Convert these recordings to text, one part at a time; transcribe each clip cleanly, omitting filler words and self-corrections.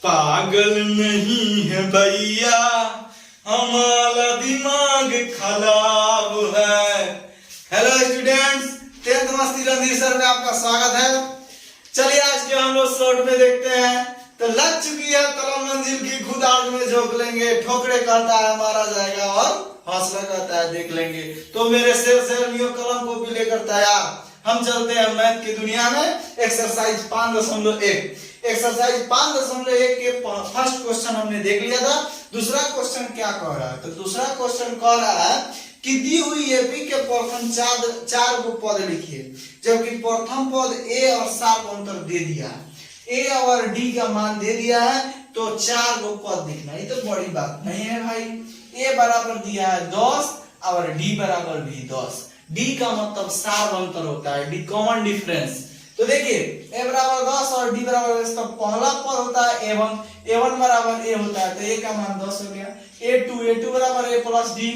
पागल नहीं है भैया, हमारा दिमाग खराब है। हेलो स्टूडेंट्स, 10th मस्ती रणधीर सर में आपका स्वागत है। चलिए आज के हम लोग शॉर्ट में देखते हैं। तो लग चुकी है कलम मंजिल की, खुद आग में झोंक लेंगे। ठोकरे कहता है मारा जाएगा और हौसला कहता है देख लेंगे। तो मेरे शेर लियो कलम कॉपी लेकर तैयार, हम चलते हैं मैथ की दुनिया में। एक्सरसाइज 5.1 एक्सरसाइज 5.1 के फर्स्ट क्वेश्चन हमने देख लिया था। दूसरा क्वेश्चन क्या कह रहा है? तो दूसरा क्वेश्चन कह रहा है कि दी हुई एपी के प्रथम चार को पद लिखिए, जबकि प्रथम पद ए और सात अंतर दे दिया है। ए और डी का मान दे दिया है, तो चार को पद लिखना। ये तो बड़ी बात नहीं है भाई। ए बराबर दिया है 10 और डी बराबर भी 10। डी का मतलब सार अंतर होता है, डी कॉमन डिफरेंस। तो देखिए ए बराबर 10 और डी बराबर 10 का पहला पद होता है a1 बराबर ए होता है, तो ए का मान 10 हो गया। a2 बराबर ए प्लस डी,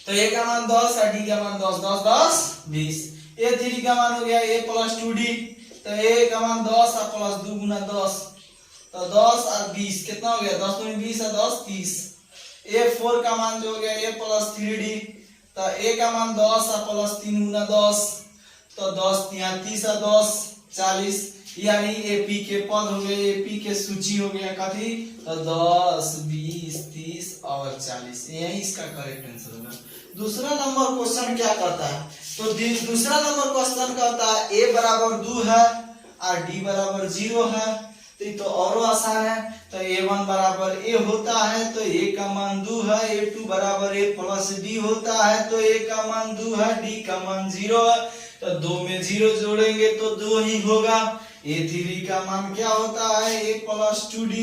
तो ए का मान 10 और डी का मान 10 10 10 20। a3 का मान हो गया a प्लस 2d, तो ए का मान 10 और प्लस 2 गुना 10, तो 10 और 20 कितना हो गया? 10 दूनी 20 और 10 30। a4 का मान जो हो गया a प्लस 3d, तो ए का मान 10 और प्लस 3 गुना 10, तो 10 यहाँ 30 और 10 40। यानी एपी के पद हो गए, एपी के सूची हो गया कथी? तो 10 20 30 और 40। यही इसका करेक्ट आंसर होगा। दूसरा नंबर क्वेश्चन क्या करता है? तो दूसरा नंबर क्वेश्चन कहता है ए बराबर 2 है और डी बराबर 0 है, तो और आसान है। तो a1 बराबर ए होता है, तो ए का मान 2 है। a2 बराबर ए प्लस डी होता है, तो ए का मान 2 है, डी का मान 0 है। तो 2 में 0 जोड़ेंगे तो 2 ही होगा। a3 का मान क्या होता है? a प्लस 2d,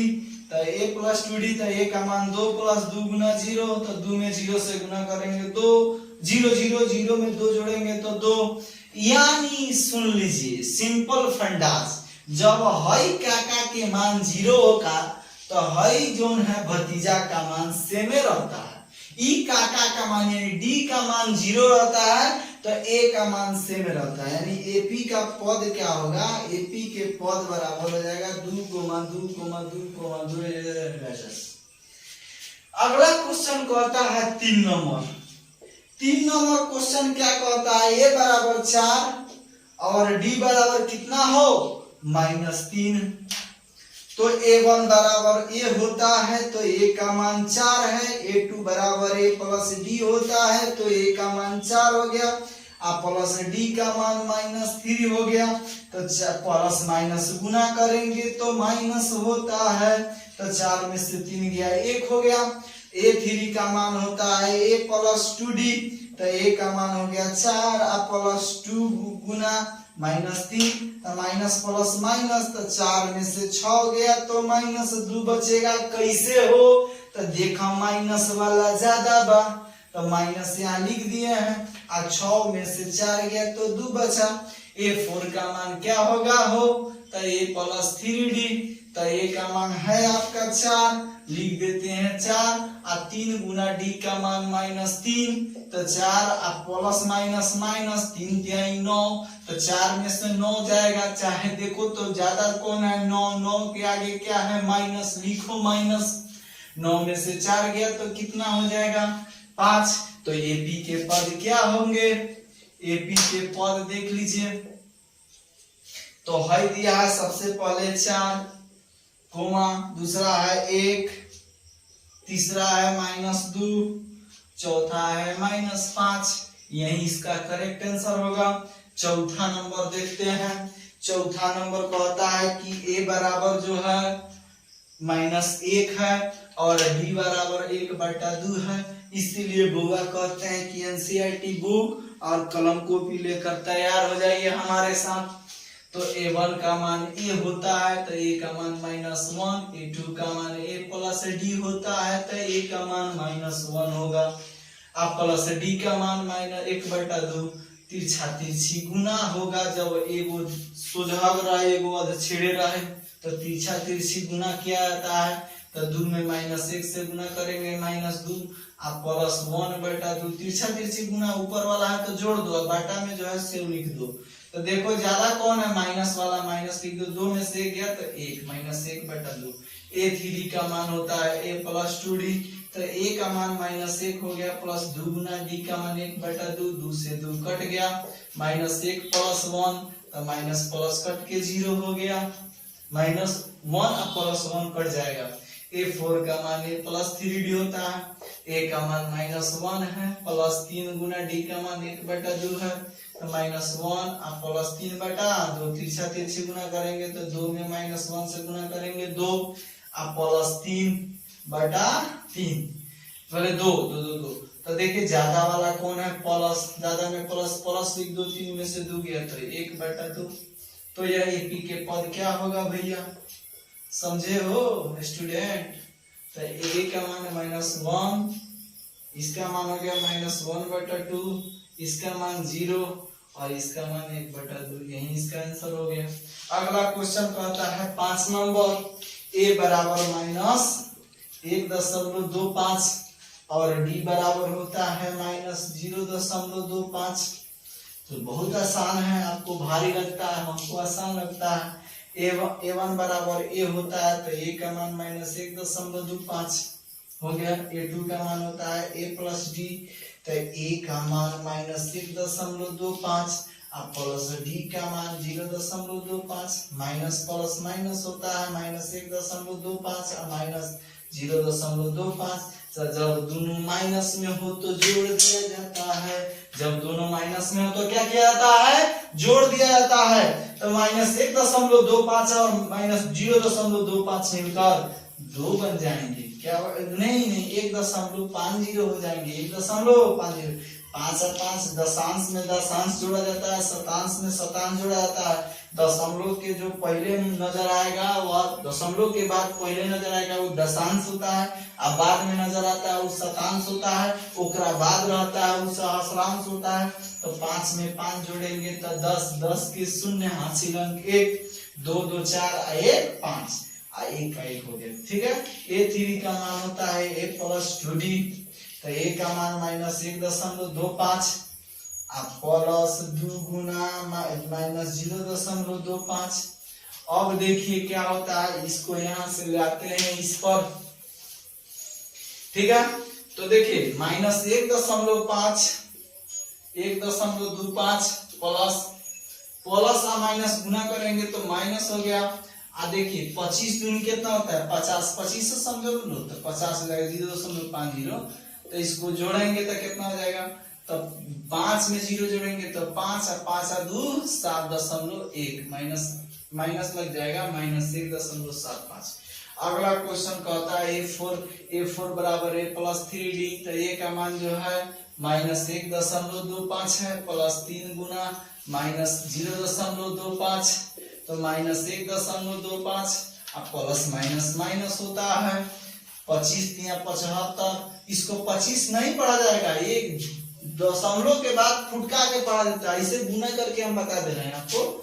तो a प्लस 2d, तो a का मान 2 प्लस 2 गुना 0, तो 2 में 0 से गुना करेंगे 2, 0 0 0 में 2 जोड़ेंगे तो 2। यानी सुन लीजिए सिंपल फंडास, जब हई काका के मान 0 होगा तो हई जोन है भतीजा का मान सेमे रहता है। ई काका का मान यानी डी का मान 0 रहता है, तो ए का मान सेम रहता है। यानी एपी का पद क्या होगा? एपी के पद बराबर हो जाएगा 2, 2, 2, 2। अगला क्वेश्चन कहता है 3 नंबर। 3 नंबर क्वेश्चन क्या कहता है? ए बराबर 4 और डी बराबर कितना हो? -3। तो a1 बराबर ए होता है, तो ए का मान 4 है। a2 बराबर ए प्लस डी होता है, तो ए का मान 4 हो गया। प्लस डी का मान -3 हो गया, तो प्लस माइनस गुना करेंगे तो माइनस होता है, तो 4 में से 3 गया 1 हो गया। a3 का मान होता है a प्लस 2d, तो a का मान हो गया 4 और प्लस 2 गुना -3, तो माइनस प्लस माइनस, तो 4 में से 6 गया तो -2 बचेगा। कैसे हो? तो देखा माइनस वाला ज्यादा बा, तो माइनस यहाँ लिख दिए हैं, और 6 में से 4 गया तो 2 बचा। a4 का मान क्या होगा हो? तो a प्लस 3d, तो a का मान है आपका 4, लिख देते हैं 4 और 3 गुना d का मान -3, तो 4 और प्लस माइनस माइनस 3 3 9, तो 4 में से 9 जाएगा। चाहे देखो तो ज्यादा कौन है? 9 9 के आगे क्या है? माइनस, लिखो माइनस। 9 में से 4 गया तो कितना हो जाएगा? 5। तो एपी के पद क्या होंगे? एपी के पद देख लीजिए, तो है दिया है सबसे पहले 4 कोमा, दूसरा है 1, तीसरा है -2, चौथा है -5। यही इसका करेक्ट आंसर होगा। चौथा नंबर देखते हैं। चौथा नंबर कहता है कि ए बराबर जो है -1 है और डी बराबर 1/2 है। इसीलिए बुआ कहते हैं कि एनसीईआरटी बुक और कलम कॉपी लेकर तैयार हो जाइए हमारे साथ। तो a1 का मान a होता है, तो a का मान -1, a2 का मान a प्लस d होता है, तो a का मान -1 होगा। अब प्लस d का मान -1/2, तिरछा तिरछी गुना होगा। जब एगो सोझाग रहे एगो अध छेड़े रहे तो तिरछा तिरछी गुना किया जाता है, तो 2 में -1 से गुना करेंगे -2 और प्लस 1/2। तिरछा तिरछी गुना ऊपर वाला है तो जोड़ दो, बाटा में जो है से लिख दो। तो देखो ज्यादा कौन है, माइनस वाला, माइनस लिख दो, 2 में से 1 गया तो 1, माइनस 1/2। a3 का मान होता है a प्लस 2d, तो a का मान माइनस 1 हो गया, प्लस 2 गुना d का मान 1/2, 2 से 2 कट गया, माइनस 1 प्लस 1, तो माइनस प्लस कट के 0 हो गया, माइनस 1 और प्लस 1 कट जाएगा। a4 का मान a प्लस 3d होता है, a का मान माइनस 1 है, प्लस 3 गुना d का मान 1/2 है, तो माइनस 1 और प्लस 3/2, तिरछा तिरछी गुना करेंगे तो 2 में माइनस 1 से गुना करेंगे 2 और प्लस 3/3, पहले 2 2 2 2। तो देखिए ज्यादा वाला कौन है, प्लस, ज्यादा में प्लस प्लस लिख दो, 3 में से 2 गया तो 1/2। तो यह एपी के पद क्या होगा भैया, समझे हो स्टूडेंट। तो ए का मान है -1, इसका मान हो गया -1/2, इसका मान 0 और इसका मान 1/2, यही इसका आंसर हो गया। अगला क्वेश्चन कहता है 5 नंबर, a बराबर -1.25 और d बराबर होता है -0.25। तो बहुत आसान है, आपको भारी लगता है, हमको आसान लगता है। a1 बराबर a होता है तो a का मान -1.25 हो गया। a2 का मान होता है a प्लस d, तो a का मान -1.25 और प्लस d का मान 0.25, माइनस प्लस माइनस होता है -1.25 और -0.25। जब दोनों माइनस में हो तो जोड़ दिया जाता है, जब दोनों माइनस में हो तो क्या किया जाता है, जोड़ दिया जाता है। तो -1.25 और -0.25 मिलकर 2 बन जाएंगे, क्या नहीं 1.50 हो जाएंगे, 1.50। 5 और 5 दशांश में दशांश जोड़ा जाता है, शतांश में शतांश जोड़ा जाता है। दशमलव के जो पहले नजर आएगा वह दशमलव के बाद पहले नजर आएगा वो दशांश होता है, और बाद में नजर आता है वो शतांश होता है, ओकरा बाद रहता है वो सहस्रांश होता है। तो 5 में 5 जोड़ेंगे तो 10, 10 के शून्य हासिल अंक 1, 2 2 4 1 5 1 का 1 हो गया, ठीक है। a3 का मान होता है a प्लस 2d, तो a का मान -1.25 प्लस 2 गुना -0.25। अब देखिए क्या होता है, इसको यहाँ से ले आते हैं इस पर, ठीक है। तो देखिए -1.5 1.25 प्लस और माइनस गुना करेंगे तो माइनस हो गया। देखिए 25 दूनी कितना होता है 50, 25 से समझो लो तो 50 हो जाएगा 0.50, तो इसको जोड़ेंगे तो कितना हो जाएगा, तो 5 में 0 जोड़ेंगे तो 5 और 5 और 2 7.1, माइनस लग जाएगा -1.75। अगला क्वेश्चन कहता है a4 बराबर a प्लस 3d, तो a का मान जो है -1.25 है, प्लस 3 गुना -0.25, तो -1.25 और प्लस माइनस होता है 25 या 75। इसको 25 नहीं पढ़ा जाएगा, एक दशमलव के बाद फुटका के पढ़ा जाता है, इसे गुना करके हम बता दे रहे हैं आपको।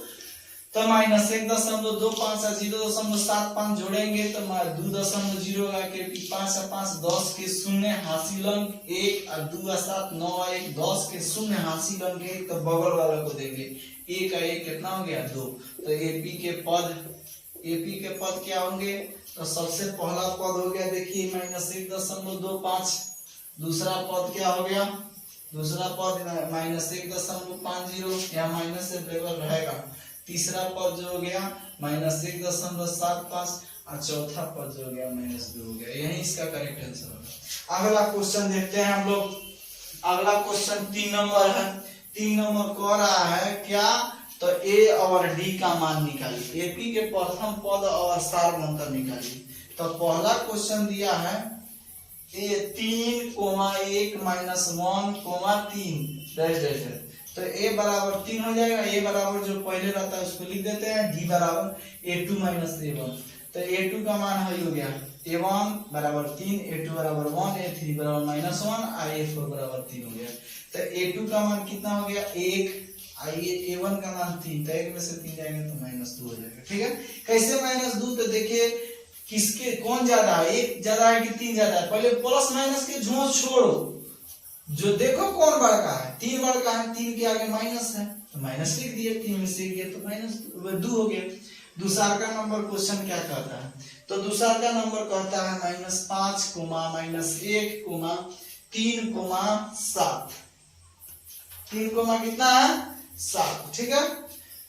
तो -1.25 और 0.75 जोड़ेंगे तो 2.0 के 5 और 5 10 के शून्य हासिल अंक 1 और 2 और 7 9 और 1 10 के शून्य हासिल अंक 1, तो बगल वाला को देंगे 1 का 1 कितना हो गया 2। तो एपी के पद क्या होंगे, तो सबसे पहला पद हो गया देखिए -1.25, दूसरा पद क्या हो गया, दूसरा पद -1.50, या माइनस से लेवल रहेगा, तीसरा पद जो हो गया -1.75 और चौथा पद जो हो गया -2 हो गया, यही इसका करेक्ट आंसर होगा। अगला क्वेश्चन देखते हैं हम लोग। अगला क्वेश्चन 3 नंबर है। 3 नंबर कह रहा है क्या, तो a और d का मान निकालिए, एपी के प्रथम पद और सार अंतर निकालिए। तो पहला क्वेश्चन दिया है a 3, 1 -1, 3 तो a बराबर 3 हो जाएगा। a बराबर जो पहले रहता है उसको लिख देते हैं, d बराबर a2 -a1। तो a2 का मान हो गया a1 बराबर 3, a2 बराबर 1, a3 बराबर -1 और a4 बराबर 3 हो गया। तो a2 का मान कितना हो गया 1, a1 का मान 3, तो 1 में से 3 जाएंगे तो -2 हो जाएगा, ठीक है। कैसे -2, तो देखिए किसके कौन ज्यादा है, 1 ज्यादा है कि 3 ज्यादा है। पहले प्लस माइनस के झोंक छोड़ो, जो देखो कौन बड़का है, 3 बड़का है, 3 के आगे माइनस है, तो माइनस लिख दिए, 3 में से गया तो माइनस 2 हो गया। दूसरा का नंबर क्वेश्चन क्या कहता है, तो दूसरा का नंबर कहता है -5, -1, 3, 7। 3 कितना है 7, ठीक है।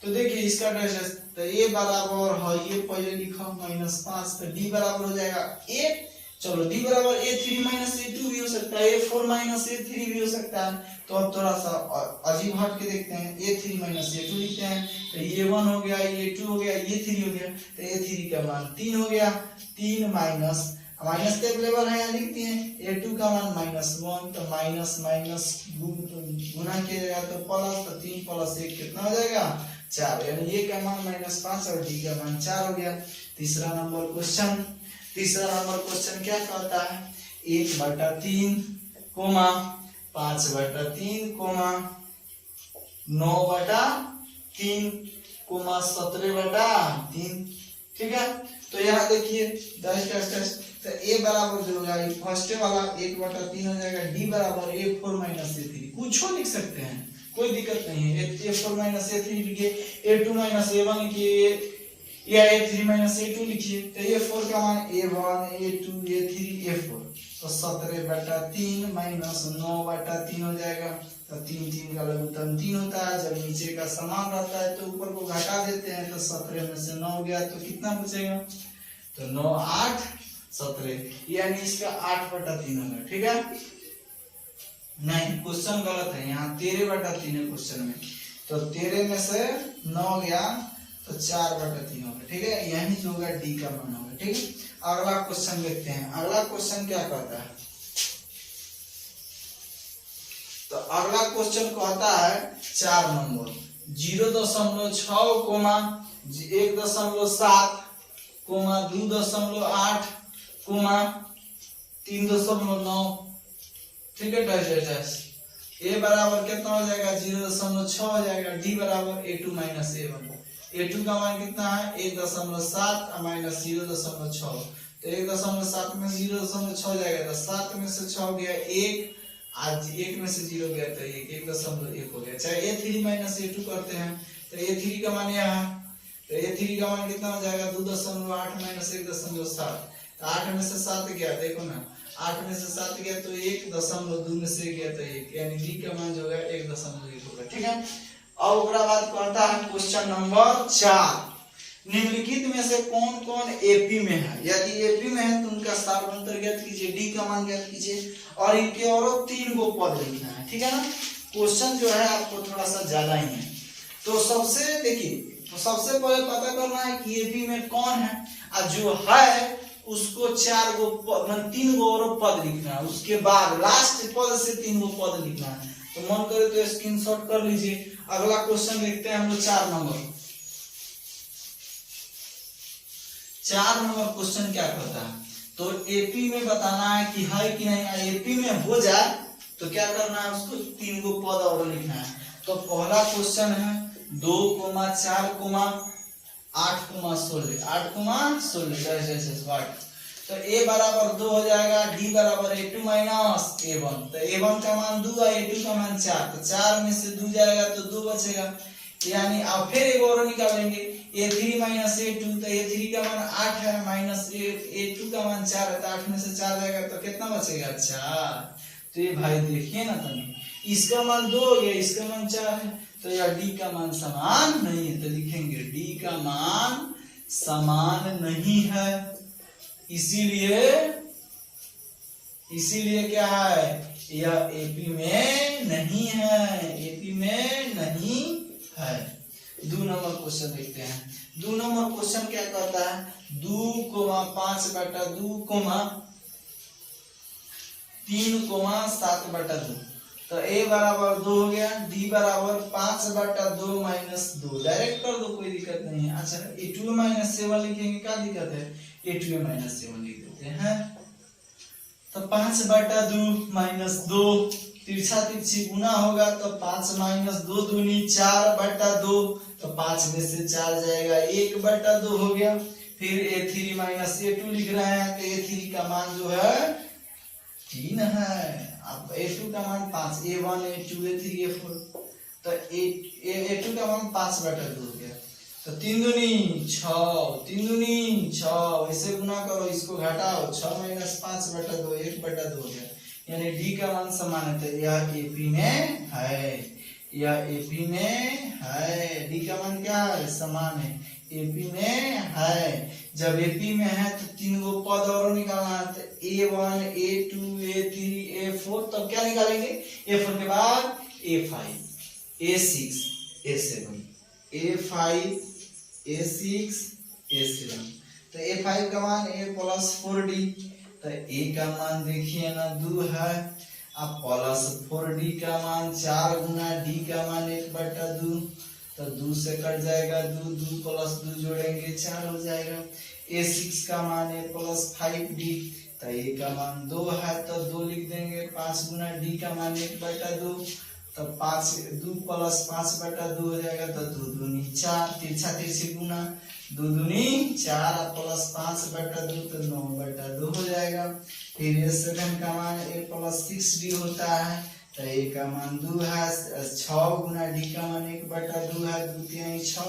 तो देखिए इसका डायरेक्शन, तो ए बराबर है, ये पहले लिखो -5, तो डी बराबर हो जाएगा ए। चलो डी बराबर a3 -a2 भी हो सकता है, a4 -a3 भी हो सकता है। तो अब थोड़ा सा अजीब हट के देखते हैं, a3 -a2 लिखते हैं, तो a1 हो गया, a2 हो गया, a3 हो गया, तो a3 का मान 3 हो गया। 3 माइनस तो अवेलेबल है, यहाँ लिखते हैं a2 का मान -1, तो माइनस गुना किया जाएगा तो प्लस, तो 3 + 1 कितना हो जाएगा 4, यानी ये का मान -5 और डी का मान 4 हो गया। तीसरा नंबर क्वेश्चन क्या कहता है, 1/3, 5/3, 9/3, 17/3, ठीक है। तो यहाँ देखिए तो a बराबर जो होगा फर्स्ट वाला 1/3 हो जाएगा, डी बराबर a4 -a3, कुछ लिख सकते हैं, कोई दिक्कत नहीं है। a4 -a3 लिखिए, a2 -a1 लिखिए, या a3 -a2 लिखिए, तो a4 का मान a1, a2, a3, a4, तो 17/3 -9/3 हो जाएगा। तो 3 का लघुत्तम 3 होता है, जब नीचे का समान रहता है तो ऊपर को घटा देते हैं, तो 17 में से 9 गया तो कितना बचेगा, तो 9, 8, 17, यानी इसका 8/3 होगा, ठीक है। नहीं, क्वेश्चन गलत है, यहाँ 13/3 है क्वेश्चन में, तो 13 में से 9 गया तो 4/3 होगा, ठीक है। यही जो होगा डी का मान होगा, ठीक है। अगला क्वेश्चन देखते हैं, अगला क्वेश्चन क्या कहता है, तो अगला क्वेश्चन कहता है 4 नंबर 0.6, 1.7, 2.8, 3.9, ठीक है। ए बराबर कितना हो जाएगा 0.6 हो जाएगा, डी बराबर a2 -a1, a2 का मान कितना है 1.7 -0.6, तो 1.7 में 0.6 हो जाएगा, तो 7 में से 6 गया 1, आज 1 में से 0 गया तो 1.1 हो गया। चाहे a3 -a2 करते हैं, तो a3 का मान यहाँ, तो a3 का मान कितना हो जाएगा 2.8 -1.7, तो 8 में से 7 गया, देखो ना 8 में से 7 गया तो 1.2 में से गया तो 1, यानी डी का मान जो है 1.1 होगा, ठीक है। अब उसके बाद कहता है क्वेश्चन नंबर 4, निम्नलिखित में से कौन कौन एपी में है, यदि एपी में है तो उनका सार्वंतर ज्ञात कीजिए, डी का मान ज्ञात कीजिए, और इनके और 3 को पद लिखना है, ठीक है ना। क्वेश्चन जो है आपको थोड़ा सा ज्यादा ही है, तो सबसे देखिए, तो सबसे पहले पता करना है कि एपी में कौन है, और जो है उसको 3 गो और पद लिखना है, उसके बाद लास्ट पद से 3 गो पद लिखना है। तो मन करे तो स्क्रीनशॉट कर लीजिए। अगला क्वेश्चन देखते हैं हम लोग 4 नंबर क्वेश्चन क्या कहता है, तो एपी में बताना है कि है कि नहीं, एपी में हो जाए तो क्या करना है, उसको 3 गो पद और लिखना है। तो पहला क्वेश्चन है 2, 4, 8, 16, तो a बराबर 2 हो जाएगा, डी बराबर a2 -a1, तो a1 का मान 2 है, a2 का मान 4, तो 4 में से 2 जाएगा तो 2 बचेगा, यानी अब फिर एक और निकालेंगे a3 -a2, तो a3 का मान 8 है, a2 का मान 4 है, तो 8 में से 4 जाएगा तो कितना बचेगा 4। तो ये भाई देखिए ना तनी, इसका मान 2 हो गया, इसका मान 4 है, तो यह डी का मान समान नहीं है, तो लिखेंगे डी का मान समान नहीं है, इसीलिए क्या है, यह एपी में नहीं है। 2 नंबर क्वेश्चन देखते हैं। 2 नंबर क्वेश्चन क्या कहता है, 2, 5/2, 3, 7/2, तो a बराबर 2 हो गया, डी बराबर 5/2 -2, डायरेक्ट कर दो, कोई दिक्कत नहीं है। अच्छा a2 -7 लिखेंगे, क्या दिक्कत है, a2 -7 लिख देते हैं, तो 5/2 -2, तिरछा तिरछी गुना होगा, तो 5 - 2 दूनी 4/2, तो 5 में से 4 जाएगा 1/2 हो गया। फिर a3 -a2 लिख रहे हैं, तो a3 का मान जो है 3 है, अब a2 का मान 5, a1, a2, a3, a4, तो A2 का मान 5/2 हो गया। तो 3 दूनी 6, 3 दूनी 6, इसे गुना करो, इसको घटाओ, 6 - 5/2 1/2 हो गया। यानी डी का मान समान है। तो यह एपी में है, यह एपी में है। डी का मान क्या है? समान है, एपी में है। जब एपी में है तो 3 गो पद और निकालना है। तो A1 A2 A3 A4, तब क्या निकालेंगे? A4 के बाद A5 A6 A7 A5 A6 A7। तो A5 का मान A + 4D। तो A का मान देखिए ना 2 है, अब प्लस 4D का मान 4 गुना D का मान 1/2। तो 2 से कट जाएगा 2, 2 + 2 जोड़ेंगे 4 हो जाएगा। A6 का मान A + 5D। तो A का मान 2 है, तो 2 लिख देंगे। 5 गुना D का मान 1/2। तो 5 2 + 5/2 हो जाएगा। तो 2 दूनी 4, तिरछा तिरछी गुना, 2 दूनी 4 + 5/2 तो 9/2 हो जाएगा। फिर A7 का मान A + 6D होता है। तो A का मान 2 है, 6 गुना D का मान 1/2 है, 2 3 6,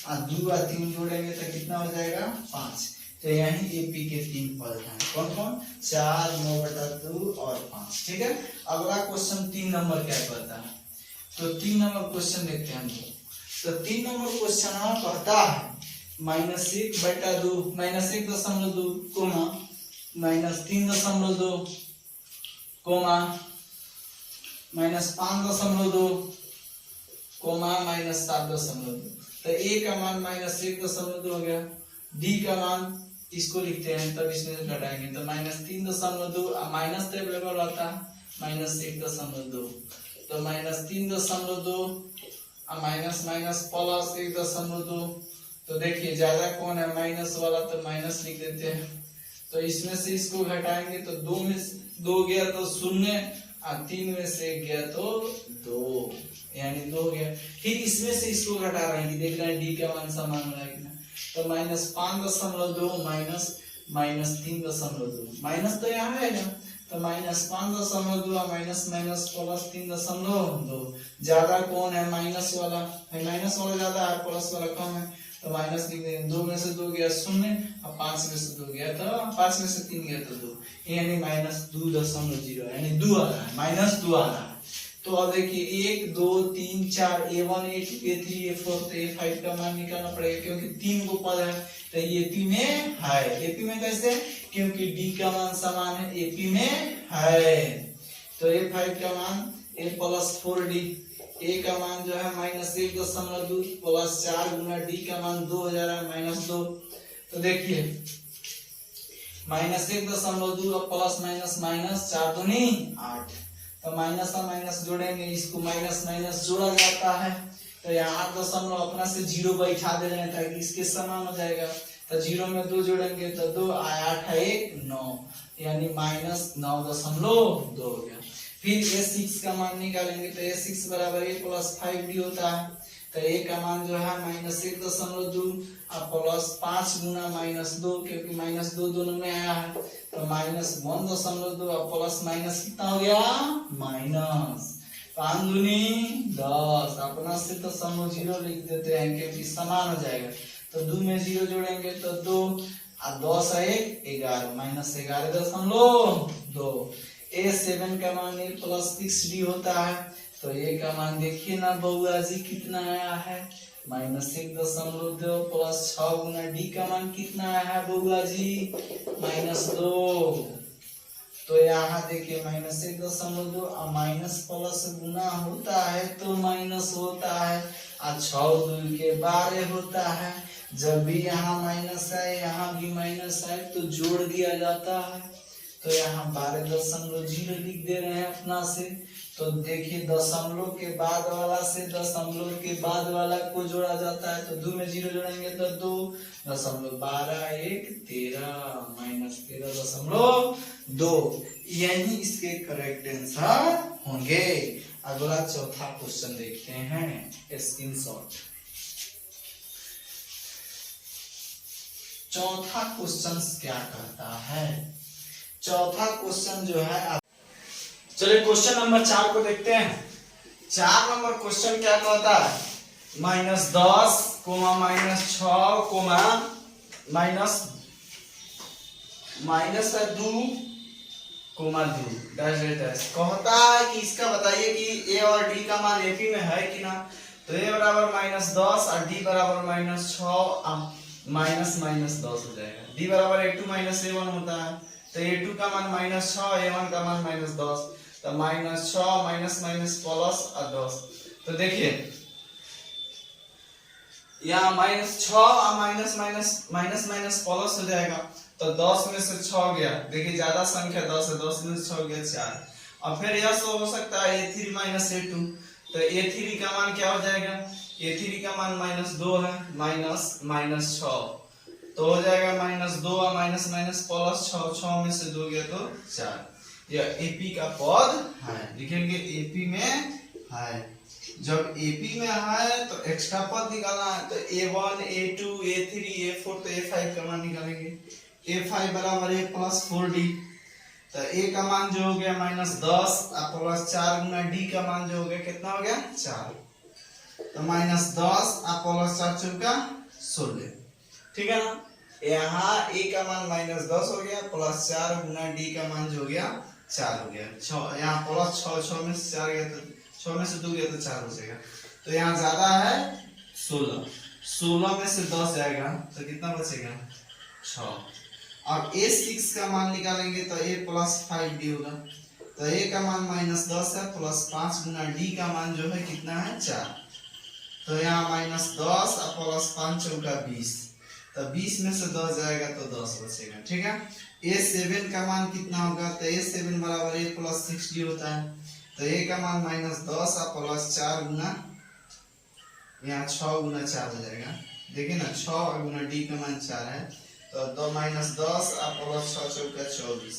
और 2 और 3 जोड़ेंगे तो कितना हो जाएगा? 5। तो यही एपी के 3 पद हैं। कौन कौन? 4, 9/2 और 5। ठीक है। अगला क्वेश्चन 3 नंबर क्या कहता है? तो 3 नंबर क्वेश्चन देखते हैं हम लोग। तो 3 नंबर क्वेश्चन कहता है -1/2 -1.2 कोमा -3.2 कोमा -5.2 कोमा -7.2। तो ए का मान -1.2 हो गया। डी का मान इसको लिखते हैं, तब इसमें से घटाएंगे तो -3.2, माइनस तो अवेलेबल रहता है, -1.2। तो -3.2 माइनस प्लस 1.2। तो देखिए ज्यादा कौन है? माइनस वाला, तो माइनस लिख देते हैं। तो इसमें से इसको घटाएंगे तो 2 में 2 गया तो 0, और 3 में से 1 गया तो 2, यानी 2 गया। फिर इसमें से इसको घटा रहे हैं, देख रहे हैं डी का मान समान हो रहा है कि ना। तो -5.2 -3.2, माइनस तो यहाँ है ना। तो -5.2 माइनस प्लस 3.2, ज्यादा कौन है? माइनस वाला है, माइनस वाला ज्यादा है, प्लस वाला कम है। तो माइनस लिख देंगे। 2 में से 2 गया 0, और 5 में से 2 गया तो 5 में से 3 गया तो 2, यानी -2.0, यानी 2 आ रहा है, -2 आ रहा है। तो अब देखिए 1 2 3 4 A1 A2 A3 A4, तो A5 का मान निकालना पड़ेगा, क्योंकि 3 गो पद है। तो एपी में है। एपी में कैसे? क्योंकि डी का मान समान है, एपी में है। तो A5 का मान A + 4D। ए का मान जो है -1.2 + 4 गुना डी का मान 2 हो जा रहा है, -2। तो देखिए -1.2 और प्लस माइनस 4 दूनी 8। तो माइनस और माइनस जोड़ेंगे, इसको माइनस जोड़ा जाता है। तो यहाँ 8 दशमलव अपना से 0 बैठा दे रहे हैं ताकि इसके समान हो जाएगा। तो 0 में 2 जोड़ेंगे तो 2, 8 है 1 9, यानी -9.2 हो गया। फिर A6 का मान निकालेंगे तो A6 बराबर A + 5D होता है। तो A का मान जो है -1.2 और प्लस 5 गुना -2, क्योंकि -2 दोनों में आया है। तो -1.2 और प्लस माइनस कितना हो गया? -5 दूनी 10, अपना से तो समूह 0 लिख देते हैं क्योंकि समान हो जाएगा। तो 2 में 0 जोड़ेंगे तो 2, और 10 है 11, -11.2। A7 का मान A + 6D होता है। तो A का मान देखिए ना बउआ जी कितना आया है? -1.2 प्लस 6 गुना D का मान कितना आया है बउआ जी? -2। तो यहाँ देखिए -1.2 और माइनस प्लस गुना होता है तो माइनस होता है, और 6 दूर के 12 होता है। जब भी यहाँ माइनस है यहाँ भी माइनस है तो जोड़ दिया जाता है। तो यहाँ 12.0 लिख दे रहे हैं अपना से। तो देखिए दशमलव के बाद वाला से दशमलव के बाद वाला को जोड़ा जाता है। तो 2 में 0 जोड़ेंगे तो 2, 12 1 13 -13.2, यही इसके करेक्ट आंसर होंगे। अगला चौथा क्वेश्चन देखते हैं, स्क्रीनशॉट। चौथा क्वेश्चन क्या कहता है? चौथा क्वेश्चन जो है, चलिए क्वेश्चन नंबर 4 को देखते हैं। 4 नंबर क्वेश्चन क्या कहता है, -10 -6 -2 डैश डैश डैश कहता है कि इसका बताइए कि ए और डी का मान एपी में है कि ना। तो ए बराबर -10 और डी बराबर -6 माइनस माइनस 10 हो जाएगा। डी बराबर a2 - a1 होता है, तो a2 का मान -6, a1 का मान -10, तो -6 माइनस माइनस प्लस और 10। तो देखिए यहाँ -6 और minus minus minus minus plus हो जाएगा, तो 10 में से 6 गया, देखिए ज्यादा संख्या 10 है, 10 में से 6 गया 4। और फिर यह सो हो सकता है a3 - a2, तो a3 का मान क्या हो जाएगा, a3 का मान -2 है, -6, तो हो जाएगा -2 और माइनस माइनस प्लस 6, 6 में से 2 गया तो 4। यह एपी का पद है, लिखेंगे एपी में है। जब एपी में है तो एक्स्ट्रा पद निकालना है, तो a1 a2 a3 a4, तो a5 का मान निकालेंगे। a5 बराबर a + 4d, तो a का मान जो हो गया -10 और +4 गुना d का मान जो हो गया कितना हो गया 4, तो -10 और +4 चौका 16, ठीक है ना। यहाँ a का मान -10 हो गया, +4 गुना d का मान जो हो गया 4 हो गया। 6 यहाँ +6, 6 में से 4 गया तो 6 में से 2 गया तो 4 हो जाएगा। तो यहाँ ज्यादा है 16, 16 में से 10 जाएगा तो कितना बचेगा 6। अब a6 का मान निकालेंगे तो a + 5d होगा, तो a का मान -10 है, +5 गुना d का मान जो है कितना है 4, तो यहाँ -10 और +5 चौका 20, तो 20 में से 10 जाएगा तो 10 बचेगा, ठीक है। a7 का मान कितना होगा, तो a7 बराबर a + 6d होता है, तो a का मान -10 और +4 गुना, यहाँ 6 गुना 4 हो जाएगा, देखिए ना 6 गुना d का मान 4 है, तो -10 और +6 चौका 24,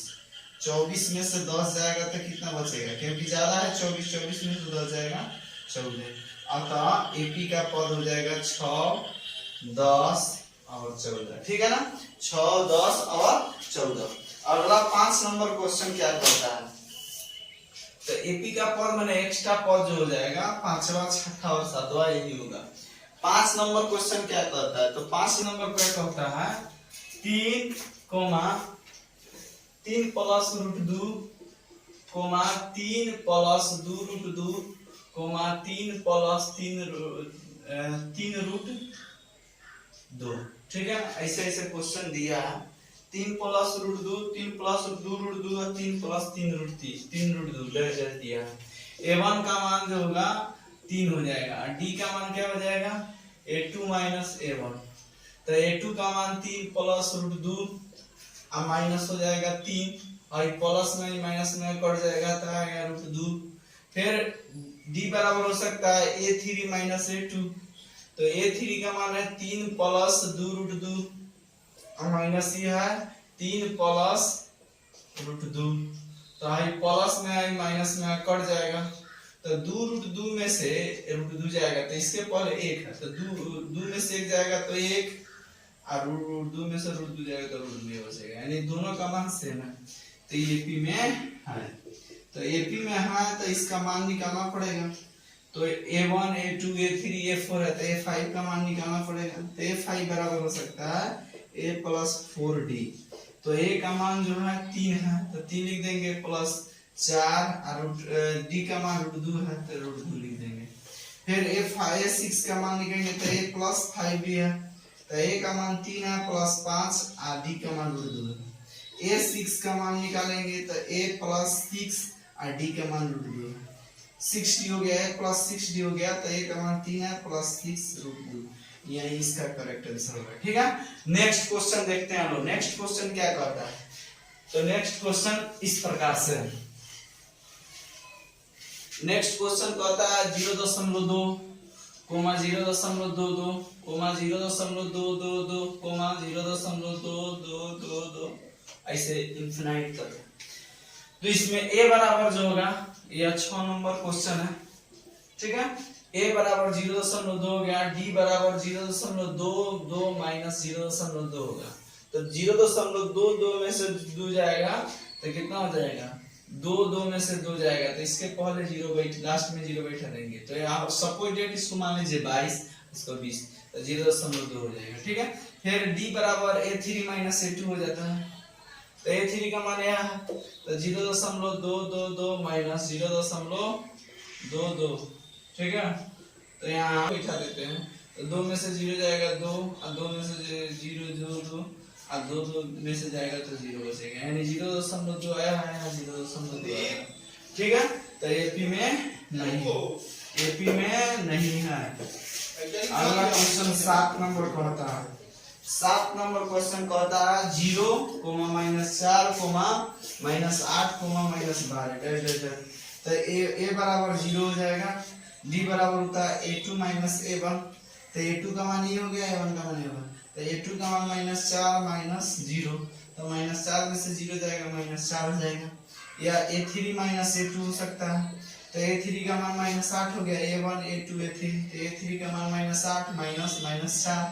24 में से 10 जाएगा तो कितना बचेगा, क्योंकि ज्यादा है 24, 24 में से 10 जाएगा 14, अतः एपी का पद हो जाएगा 6, 10 और 14, ठीक है ना। 6, 10 और 14। अगला 5 नंबर क्वेश्चन क्या कहता है, तो एपी का पद माने एक्स्ट्रा पद जो हो जाएगा 5वां 6वां और 7वां यही होगा। 5 नंबर क्वेश्चन क्या कहता है, तो 5 नंबर क्या कहता है 3, 3 + √2, 3 + 2√2, 3 + 3√2, ठीक है। ऐसे ऐसे क्वेश्चन दिया है, 3 + √2, 3 + 2√2 और 3 + 3√2 दिया है। a1 का मान जो होगा 3 हो जाएगा, d का मान क्या हो जाएगा a2 - a1, तो a2 का मान 3 + √2 और माइनस हो जाएगा 3, और प्लस में माइनस में कट जाएगा तो आएगा √2। फिर d बराबर हो सकता है a3 - a2, तो a3 का मान है 3 + 2√2 और माइनस ये है 3 + √2, तो आई प्लस में आई माइनस में कट जाएगा, तो 2√2 में से √2 जाएगा तो इसके पहले 1 है, तो 2 में से 1 जाएगा तो 1, और √2 में से √2 जाएगा तो √2 बचेगा, यानी दोनों का मान सेम है, तो एपी में है। तो एपी में है तो इसका मान निकालना पड़ेगा, तो a1 a2 a3 a4 है, तो a5 का मान निकालना पड़ेगा, तो a5 बराबर हो सकता है a + 4d, तो a का मान जो है 3 है, तो 3 लिख देंगे, +4 और d का मान √2 है तो √2 लिख देंगे। फिर a6 का मान निकालेंगे तो a + 5d है, तो a का मान 3 है, +5 और d का मान √2 है। a6 का मान निकालेंगे तो a + 6 और d का मान √2 है, 6d हो गया, a + 6d हो गया, तो a का मान 3 है, +6 √2, यही इसका करेक्ट आंसर होगा, ठीक है। नेक्स्ट क्वेश्चन देखते हैं हम लोग। नेक्स्ट क्वेश्चन क्या कहता है, तो नेक्स्ट क्वेश्चन इस प्रकार से है। नेक्स्ट क्वेश्चन कहता है 0.2, 0.22, 0.222, 0.222, ऐसे इंफिनाइट तक। तो इसमें a बराबर जो होगा, यह 6 नंबर क्वेश्चन है, ठीक है। a बराबर 0.2 हो गया, d बराबर 0.22 माइनस 0.2 होगा, तो 0.22 में से 2 जाएगा तो कितना हो जाएगा दो दो में से दो जाएगा तो इसके पहले जीरो बैठ लास्ट में जीरो बैठा देंगे तो यहाँ सपोज डेट इसको मान लीजिए 22 इसको 20 तो 0.2 हो जाएगा। ठीक है, फिर d बराबर a3 माइनस a2 हो जाता है तो a3 का मान यहाँ है तो 0.222 माइनस 0.22। ठीक है, तो यहाँ बैठा देते हैं तो दो में से जीरो जाएगा दो और दो में से जीरो दो और दो में से जाएगा तो जीरो बचेगा यानी 0.2 आया है यहाँ 0.2 आया। ठीक है, तो एपी में नहीं है। अगला क्वेश्चन 7 नंबर कहता है 7 नंबर क्वेश्चन कहता है 0, -4, -8, -12 तो a बराबर 0 हो जाएगा। d बराबर होता है a2 माइनस a1 तो a2 का मान ये हो गया a1 का मान ये होगा तो a2 का मान -4 -0 तो -4 में से 0 जाएगा -4 हो जाएगा या a3 माइनस a2 हो सकता है तो a3 का मान -8 हो गया a1 a2 a3 तो a3 का मान -8 -4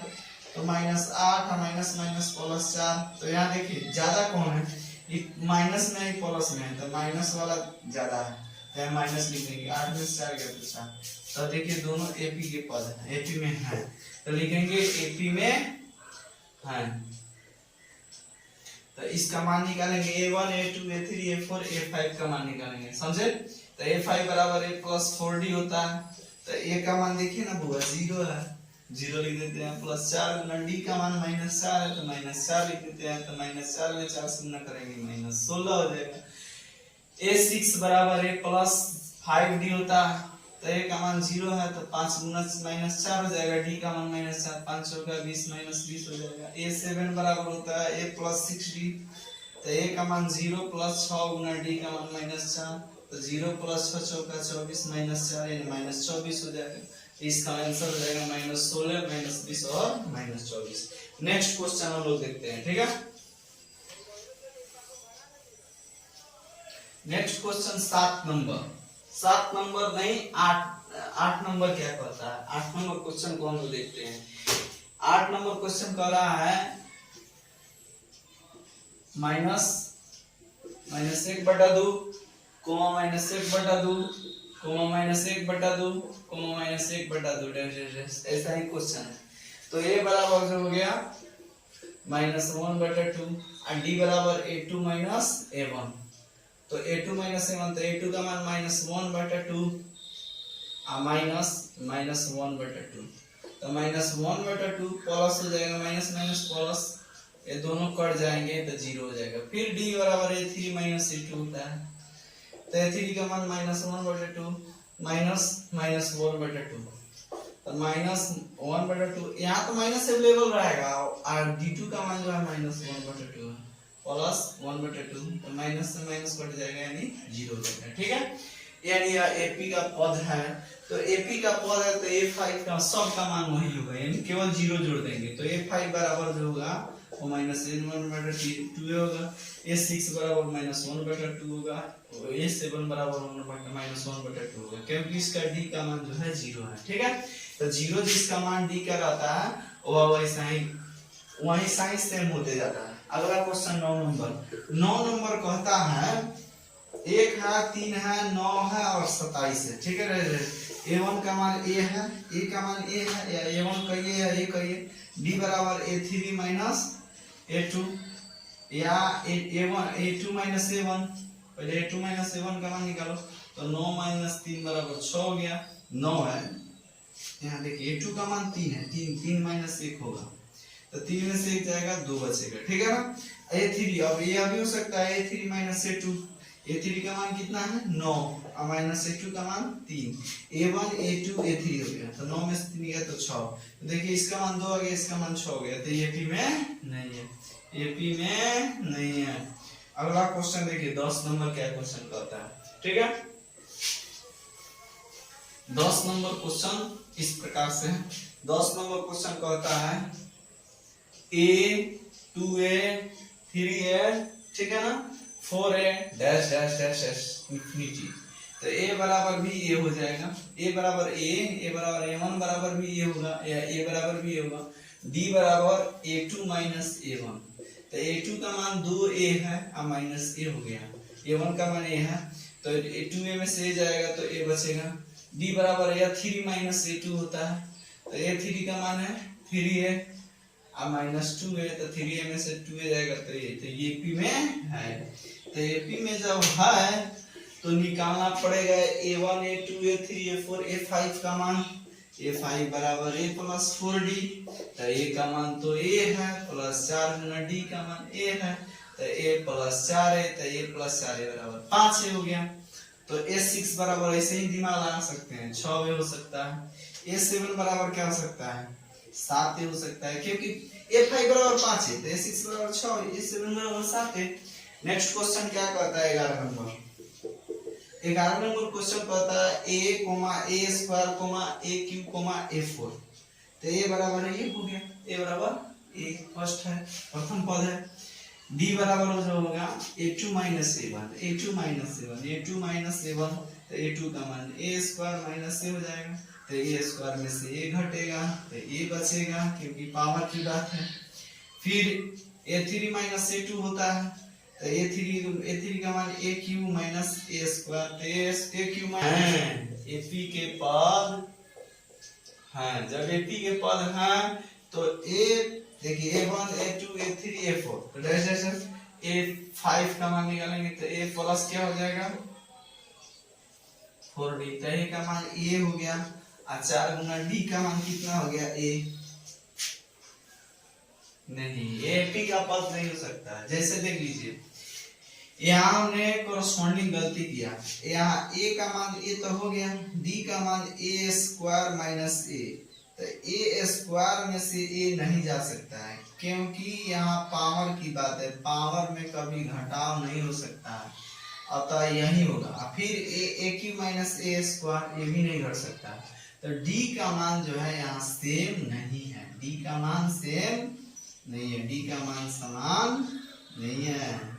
तो -8 माइनस +4 तो यहाँ देखिए ज्यादा कौन है ये माइनस में एक प्लस में है तो माइनस वाला ज्यादा है तो यहाँ माइनस लिख देंगे 8 में से 4 गया तो 4 तो देखिए दोनों एपी के पद है एपी में है तो लिखेंगे एपी में है तो इसका मान निकालेंगे a1 a2 a3 a4 a5 का मान निकालेंगे समझे तो a5 बराबर a + 4d होता है तो a का मान देखिए ना बुआ 0 है 0 लिख देते हैं +4 गुना d का मान -4 है तो -4 लिख देते हैं तो -4 में 4 से गुना करेंगे -16 हो जाएगा। a6 बराबर a + 5d होता है तो a का मान 0 है तो 5 गुना -4 हो जाएगा d का मान -4 5 चौका 20 -20 हो जाएगा। a7 बराबर होता है a + 6d तो a का मान 0 + 6 गुना d का मान -4 तो 0 + 6 चौका 24 -4 यानी -24 हो जाएगा। इसका आंसर हो जाएगा -16 -20 और -24। नेक्स्ट क्वेश्चन हम लोग देखते हैं। ठीक है, नेक्स्ट क्वेश्चन 7 नंबर नहीं 8 नंबर क्या कहता है 8 नंबर क्वेश्चन को हम लोग देखते हैं। 8 नंबर क्वेश्चन कह रहा है -1/2 -1/2 ऐसा ही क्वेश्चन है तो a बराबर जो हो गया -1/2 और d बराबर a2 माइनस a1 तो a2 माइनस a1 तो a2 का मान -1/2 और -1/2 तो -1/2 प्लस हो जाएगा माइनस प्लस ये दोनों कट जाएंगे तो 0 हो जाएगा। फिर d बराबर a3 माइनस a2 होता है तो a3 का मान -1/2 -1/2 तो -1/2 यहाँ तो माइनस अवेलेबल रहेगा और d2 का मान जो है -1/2 है प्लस 1/2 तो माइनस से माइनस कट जाएगा यानी 0 हो जाएगा। ठीक है, यानी यह एपी का पद है तो एपी का पद है तो a5 का सब का मान वही होगा यानी केवल 0 जोड़ देंगे तो a5 बराबर जो होगा वो -1/2 होगा a6 बराबर -1/2 होगा a7 बराबर -1/2 होगा क्योंकि इसका d का मान जो है 0 है। ठीक है, तो 0 जिसका मान d का रहता है वो वैसा ही वही साइन सेम होते जाता है। अगला क्वेश्चन 9 नंबर कहता है 1 है 3 है 9 है और 27 है। ठीक है, a1 का मान a है a का मान a है या a1 कहिए या a कहिए d बराबर a3 माइनस a2 या a2 माइनस a1 पहले a2 माइनस a1 का मान निकालो तो 9 - 3 बराबर 6 हो गया 9 है यहाँ देखिए a2 का मान 3 है 3 माइनस 1 होगा तो 3 में से 1 जाएगा 2 बचेगा। ठीक है ना, a3 अब ये भी हो सकता है a3 माइनस a2 a3 का मान कितना है 9 और माइनस a2 का मान 3 a1 a2 a3 हो गया तो 9 में से 3 गया तो 6 तो देखिए इसका मान 2 आ गया इसका मान 6 हो गया तो एपी में नहीं है। अगला क्वेश्चन देखिए 10 नंबर क्या क्वेश्चन कहता है। ठीक है, 10 नंबर क्वेश्चन इस प्रकार से है। 10 नंबर क्वेश्चन कहता है a 2a 3a ठीक है ना 4a dash dash dash dash infinity तो a बराबर भी a हो जाएगा a बराबर a1 बराबर भी a होगा या a बराबर भी a होगा d बराबर a2 माइनस a1 तो a2 का मान 2a है और माइनस a हो गया a1 का मान a है, तो a2a में से a जाएगा तो a बचेगा। d बराबर है 3 माइनस a2 होता है, तो a3 का मान है 3a और माइनस 2a, तो 3a में से 2a जाएगा तो ये p में है। तो AP में जब है तो निकालना पड़ेगा a1 a2 a3 a4 a5 का मान। a5 बराबर a प्लस 4d, तो a का मान तो a है प्लस 4 गुना d का मान a है, तो a प्लस 4a, तो a प्लस 4a बराबर 5a हो गया। तो a6 बराबर ऐसे ही दिमाग लगा सकते हैं 6a हो सकता है। a7 बराबर क्या हो सकता है 7a हो सकता है, क्योंकि a5 बराबर 5 है, तो a6 बराबर 6 है, a7 बराबर 7 है। नेक्स्ट क्वेश्चन क्या कहता है 11 नंबर। 11 नंबर क्वेश्चन कहता है a a square a cube a4, तो a बराबर है ये हो गया, a बराबर a फर्स्ट है, प्रथम पद है। d बराबर जो होगा a2 minus a1 a2 minus a1 a2 minus a1, तो a2 का मान a स्क्वायर माइनस a हो जाएगा, तो a स्क्वायर में से a घटेगा तो a बचेगा, क्योंकि पावर की बात है। फिर a3 माइनस a2 होता है, तो a3 का मान a cube minus a square, तो a क्यूब माइनस ap के पद हैं, जब ap के पद हैं तो a देखिए a1 a2 a3 a4, तो जैसे a5 का मान निकालेंगे तो a प्लस क्या हो जाएगा 4d, तो a का मान a हो गया और 4 गुना d का मान कितना हो गया a। नहीं, AP का पद नहीं हो सकता। जैसे देख लीजिए यहाँ हमने कोरस्पॉन्डिंग गलती किया, यहाँ a का मान a तो हो गया, d का मान a स्क्वायर माइनस a, तो a स्क्वायर में से a नहीं जा सकता है, क्योंकि यहाँ पावर की बात है, पावर में कभी घटाव नहीं हो सकता है, अतः यही होगा। फिर a cube minus a square, ये भी नहीं घट सकता, तो d का मान जो है यहाँ सेम नहीं है, d का मान सेम नहीं है, d का मान समान नहीं है।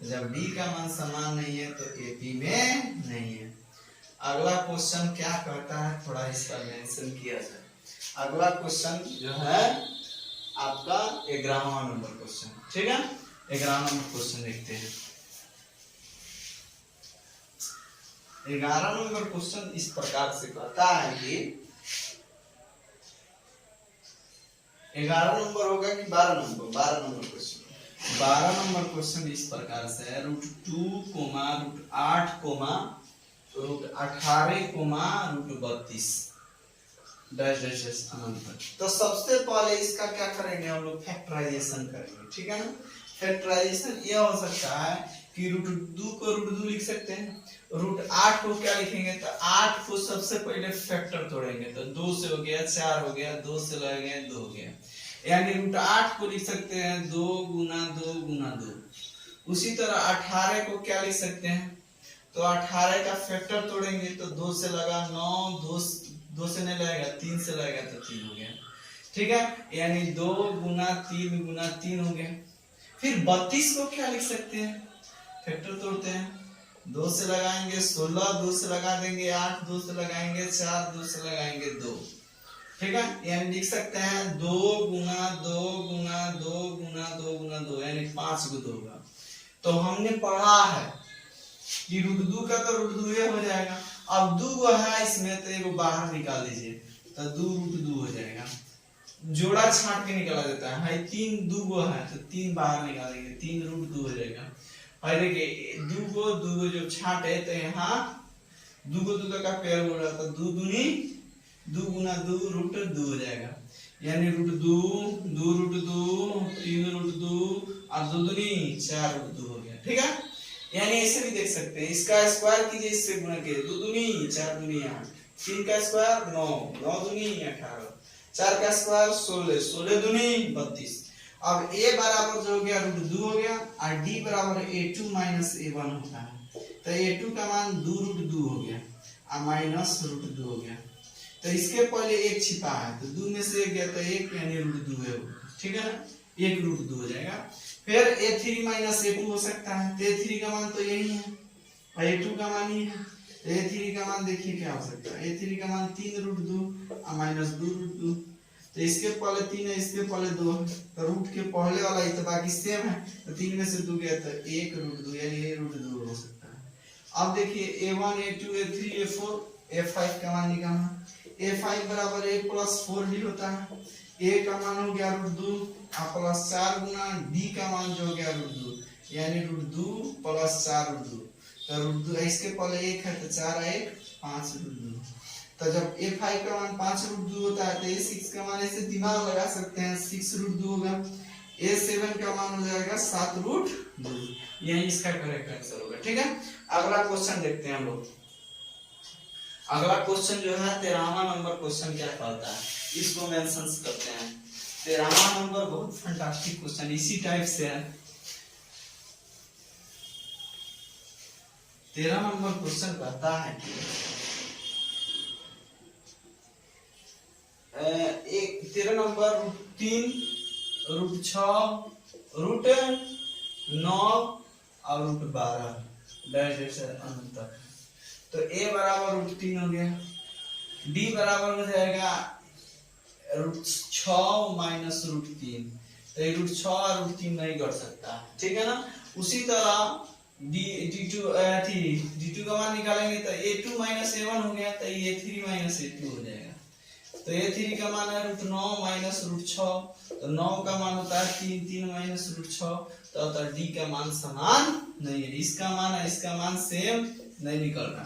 जब d का मान समान नहीं है तो AP में नहीं है। अगला क्वेश्चन क्या कहता है, थोड़ा इसका मेंशन किया जाए। अगला क्वेश्चन जो है आपका 11वां नंबर क्वेश्चन, ठीक है। 11वां नंबर क्वेश्चन देखते हैं। 11 नंबर क्वेश्चन इस प्रकार से कहता है कि 11 नंबर होगा कि 12 number? 12 number question. 12 number question इस प्रकार से है, √2, √8, √18, √32 डैश डैश डैश अनंत। तो सबसे पहले इसका क्या करेंगे हम लोग, फैक्टराइजेशन करेंगे, ठीक है ना। फैक्टराइजेशन यह हो सकता है कि √2 को √2 लिख सकते हैं, √8 को क्या लिखेंगे, तो 8 को सबसे पहले फैक्टर तोड़ेंगे, तो 2 से हो गया 4 हो गया, 2 से लगेंगे 2 हो गया, यानी √8 को लिख सकते हैं 2 गुना 2 गुना 2। उसी तरह 18 को क्या लिख सकते हैं, तो 18 का फैक्टर तोड़ेंगे तो 2 से लगा 9, 2 से नहीं लगेगा, 3 से लगेगा तो 3 हो गया, ठीक है, यानी 2 गुना 3 गुना 3 हो गया। फिर 32 को क्या लिख सकते हैं, फैक्टर तोड़ते हैं, 2 से लगाएंगे 16, 2 से लगा देंगे 8, 2 से लगाएंगे 4, 2 से लगाएंगे 2, ठीक है, यानी लिख सकते हैं 2 गुना 2 गुना 2 गुना 2 गुना 2, यानी 5 को 2 होगा। तो हमने पढ़ा है कि √2 का तो √2 हो जाएगा, अब 2 गो है इसमें तो एगो बाहर निकाल लीजिए, तो 2 √2 हो जाएगा, जोड़ा छांट के निकाला जाता है, 3 2 गो है तो 3 बाहर निकालेंगे, 3 √2 हो जाएगा। और देखिए 2 गो जो छांटे तो यहाँ 2 गो 2 का पेयर हो रहा था, 2 दूनी 2 गुना 2 √2 हो जाएगा, यानी √2 2 √2 3 √2 और 2 दूनी 4 √2 हो गया, ठीक है। यानी ऐसे भी देख सकते हैं, इसका स्क्वायर कीजिए, इससे गुणा कीजिए, 2 दूनी 4 दूनी 8, 3 का स्क्वायर 9, 9 दूनी 18, 4 का स्क्वायर 16, 16 दूनी 32। अब a बराबर जो हो गया √2 हो गया, और d बराबर a2 माइनस a1 होता है, तो a2 का मान 2 √2 हो गया और माइनस √2 हो गया, तो इसके पहले 1 छिपा है, तो 2 में से 1 गया तो 1, यानी √2 है, ठीक है ना, 1 √2 हो जाएगा। फिर a3 माइनस a2 हो सकता है, तो a3 का मान तो यही है और a2 का मान ही है, तो a3 का मान देखिए क्या हो सकता है, a3 का मान 3 √2 और माइनस 2 √2, तो इसके पहले 3 है, इसके पहले 2 है, तो रूट के पहले वाला ही तो बाकी सेम है, तो 3 में से 2 गया तो 1 रूट 2 यानी ये रूट 2 हो सकता है। अब देखिए a1 a2 a3 a4 a5 का मान निकालना। a5 बराबर a प्लस 4d होता है। a का मान हो गया रूट 2 और प्लस 4 गुना d का मान जो हो गया रूट 2 यानी रूट 2 प्लस 4 रूट 2, तो रूट 2 इसके पहले 1 है तो 4 1 5 रूट 2। तो जब a5 का मान 5 रूट 2 होता है तो a6 का मान ऐसे दिमाग लगा सकते हैं 6 रूट 2 होगा। a7 का मान हो जाएगा 7 रूट 2, यही इसका करेक्ट आंसर होगा। ठीक है, अगला क्वेश्चन देखते हैं हम लोग। अगला क्वेश्चन जो है 13वां नंबर क्वेश्चन क्या कहता है, इसको मेंशन करते हैं। 13वां नंबर बहुत फैंटास्टिक क्वेश्चन इसी टाइप से है। 13 नंबर क्वेश्चन कहता है कि एक 13 नंबर रूट 3 रूट 6 रूट 9 और रूट 12 डैश से अनंत तक। तो a बराबर रूट 3 हो गया, d बराबर हो जाएगा रूट 6 माइनस रूट 3, तो ये रूट 6 और रूट 3 नहीं कर सकता, ठीक है ना। उसी तरह d2 का मान निकालेंगे तो a2 माइनस a1 हो गया, तो ये a3 माइनस a2 हो जाएगा। तो a3 का मान है रूट 9 माइनस रूट 6, तो 9 का मान होता है 3, 3 माइनस रूट 6, तो d का मान समान नहीं है, इसका मान है इसका मान सेम नहीं निकल रहा,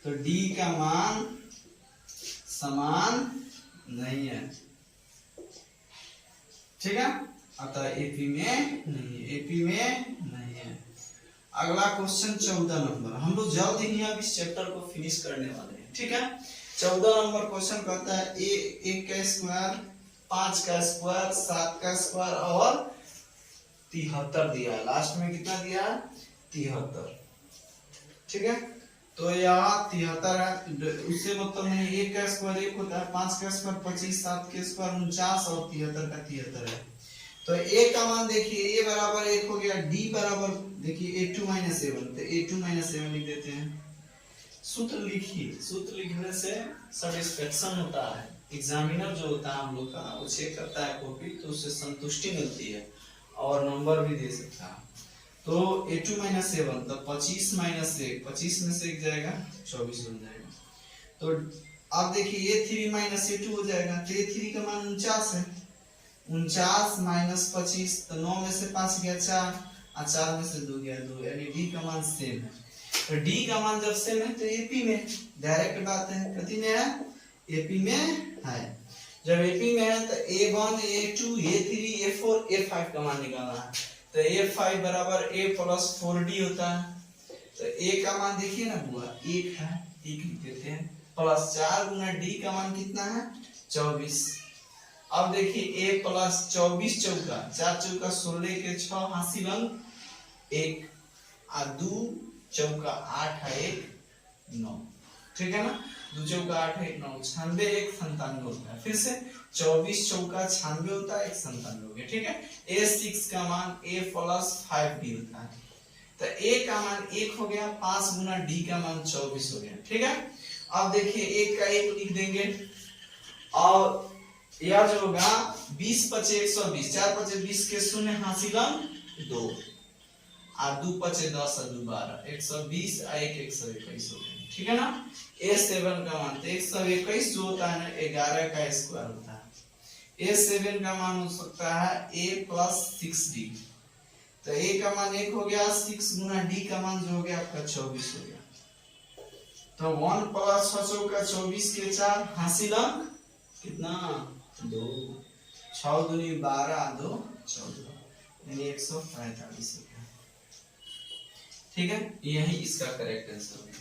तो d का मान समान नहीं है, ठीक है। अतः एपी में नहीं है, एपी में नहीं है। अगला क्वेश्चन 14 नंबर, हम लोग जल्द ही अब इस चैप्टर को फिनिश करने वाले हैं, ठीक है। 14 नंबर क्वेश्चन कहता है एक का स्क्वायर 5 का स्क्वायर 7 का स्क्वायर और 73 दिया है, लास्ट में कितना दिया है 73, ठीक है। तो यहाँ 73 है, उससे मतलब नहीं, 1 का स्क्वायर 1 होता है, 5 का स्क्वायर 25, 7 का स्क्वायर 49 और 73 का 73 है। तो a का मान देखिए a बराबर 1 हो गया, d बराबर देखिए a2 माइनस a1, तो a2 माइनस a1 लिख देते हैं। सूत्र लिखिए, सूत्र लिखने से सेटिस्फेक्शन होता है, एग्जामिनर जो होता है हम लोग का वो चेक करता है कॉपी, तो उससे संतुष्टि मिलती है और नंबर भी दे सकता है। तो a2 माइनस a1, तो 25 माइनस 1, 25 में से 1 जाएगा 24 बन जाएगा। तो अब देखिए a3 माइनस a2 हो जाएगा, तो a3 का मान 49 है, 49 माइनस 25, तो 9 में से 5 गया 4 और 4 में से 2 गया 2, यानी d का मान सेम है। तो d का मान जब सेम है तो एपी में, डायरेक्ट बात है, कति में है एपी में है। जब एपी में है तो a1 a2 a3 a4 a5 का मान निकालना है, तो a5 बराबर a प्लस 4d होता है। तो a का मान देखिए ना बुआ 1 है, 1 लिख देते हैं, प्लस 4 गुना d का मान कितना है 24। अब देखिए a प्लस 24 चौका 4 चौका 16 के 6 हासिल अंक 1 और 2 चौका 8 है 1 9, ठीक है ना। 2 चौका 8 है 9, 96 1 97 होता है। फिर से 24 चौका 96 होता है 1 97 हो गया, ठीक है। a6 का मान a प्लस 5d होता है, तो a का मान 1 हो गया, 5 गुना d का मान 24 हो गया, ठीक है। अब देखिए 1 का 1 लिख देंगे और यह जो होगा 20 पचे 120, 4 पचे 20 के शून्य हासिल अंक 2 और 2 पचे 10 और 2 12, 120 और 1 121 हो गया, ठीक है ना। a7 का मान तो 121 जो होता है ना 11 का स्क्वायर होता है। a7 का मान हो सकता है a प्लस 6d, तो a का मान 1 हो गया, 6 गुना d का मान जो हो गया आपका 24 हो गया। तो 1 प्लस 6 चौका 24 के 4 हासिल अंक कितना 2, 6 दूनी 12 2 14, यानी 145 हो गया, ठीक है। यही इसका करेक्ट आंसर है।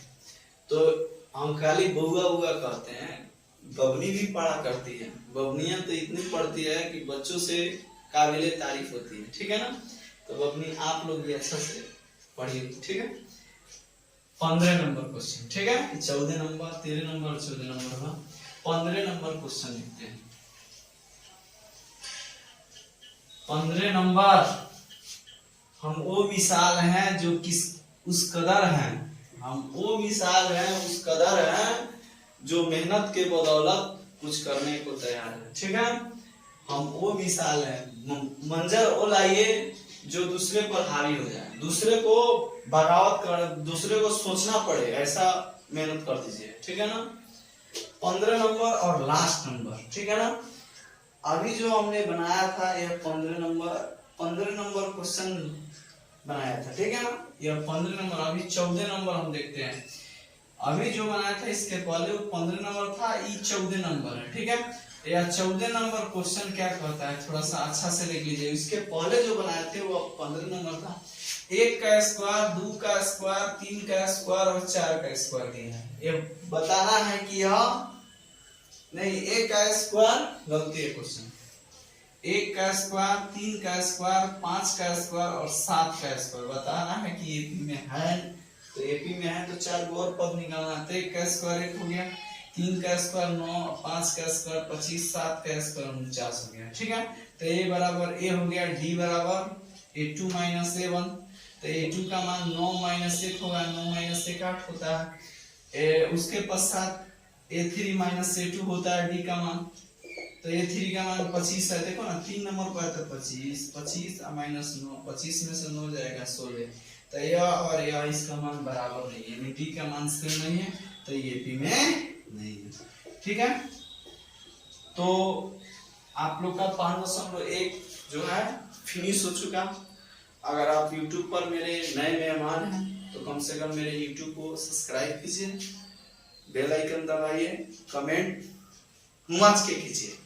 तो हम खाली बउआ बुआ कहते हैं, बबनी भी पढ़ा करती है, बबनियां तो इतनी पढ़ती है कि बच्चों से काबिले तारीफ होती है, ठीक है ना। तो बबनी आप लोग भी अच्छा से पढ़िए, ठीक है। 15 नंबर क्वेश्चन, ठीक है। 14 नंबर 13 नंबर 14 नंबर में 15 नंबर क्वेश्चन लिखते हैं। 15 नंबर, हम वो मिसाल हैं जो किस उस कदर हैं, हम वो मिसाल हैं उस कदर हैं जो मेहनत के बदौलत कुछ करने को तैयार है, ठीक है। हम वो मिसाल है, मंजर वो लाइए जो दूसरे पर हावी हो जाए, दूसरे को बगावत कर, दूसरे को सोचना पड़े, ऐसा मेहनत कर दीजिए, ठीक है ना। 15 नंबर और लास्ट नंबर, ठीक है ना। अभी जो हमने बनाया था यह 15 नंबर क्वेश्चन बनाया था, ठीक है ना। यह 15 नंबर, अभी 14 नंबर हम देखते हैं। अभी जो बनाया था इसके पहले वो 15 नंबर था, ये 14 नंबर है, ठीक है। यह 14 नंबर क्वेश्चन क्या कहता है, थोड़ा सा अच्छा से देख लीजिए। इसके पहले जो बनाए थे वो 15 नंबर था। 1 का स्क्वायर, 2 का स्क्वायर, 3 का स्क्वायर और 4 का स्क्वायर दिया है। ये बताना है कि यह नहीं, 1 का स्क्वायर गलती है क्वेश्चन। 1 का स्क्वायर, 3 का स्क्वायर, 5 का स्क्वायर और 7 का स्क्वायर बताना है कि एपी में है। तो एपी में है तो 4 गो और पद निकालना है। तो 1 का स्क्वायर 1 हो गया, 3 का स्क्वायर 9, 5 का स्क्वायर 25, 7 का स्क्वायर 49 हो गया, ठीक है। तो ए बराबर ए हो गया, डी बराबर a2 माइनस a1। तो a2 का मान 9 माइनस 1 होगा, 9 माइनस 1 8 होता है। उसके पश्चात a3 माइनस a2 होता है, डी का मान। तो a3 का मान 25 है, देखो ना 3 नंबर पर है तो 25 माइनस 9, 25 में से 9 जाएगा 16। तो यह और यह इसका मान बराबर नहीं है, यानी डी का मान सेम नहीं है, तो ये पी में नहीं है, ठीक है। तो आप लोग का 5.1 जो है फिनिश हो चुका। अगर आप YouTube पर मेरे नए मेहमान हैं तो कम से कम मेरे YouTube को सब्सक्राइब कीजिए, बेल आइकन दबाइए, कमेंट मच के कीजिए,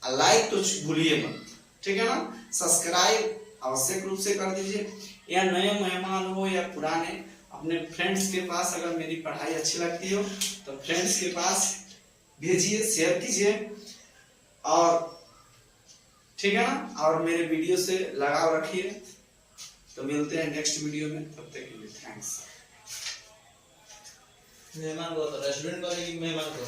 लाइक तो भूलिए मत, ठीक है ना। सब्सक्राइब आवश्यक रूप से कर दीजिए। या नए मेहमान हो या पुराने, अपने फ्रेंड्स के पास अगर मेरी पढ़ाई अच्छी लगती हो तो फ्रेंड्स के पास भेजिए, शेयर कीजिए, और ठीक है ना। और मेरे वीडियो से लगाव रखिए। तो मिलते हैं नेक्स्ट वीडियो में, तब तक के लिए थैंक्स। मेहमान को तो रेस्टोरेंट वाले मेहमान को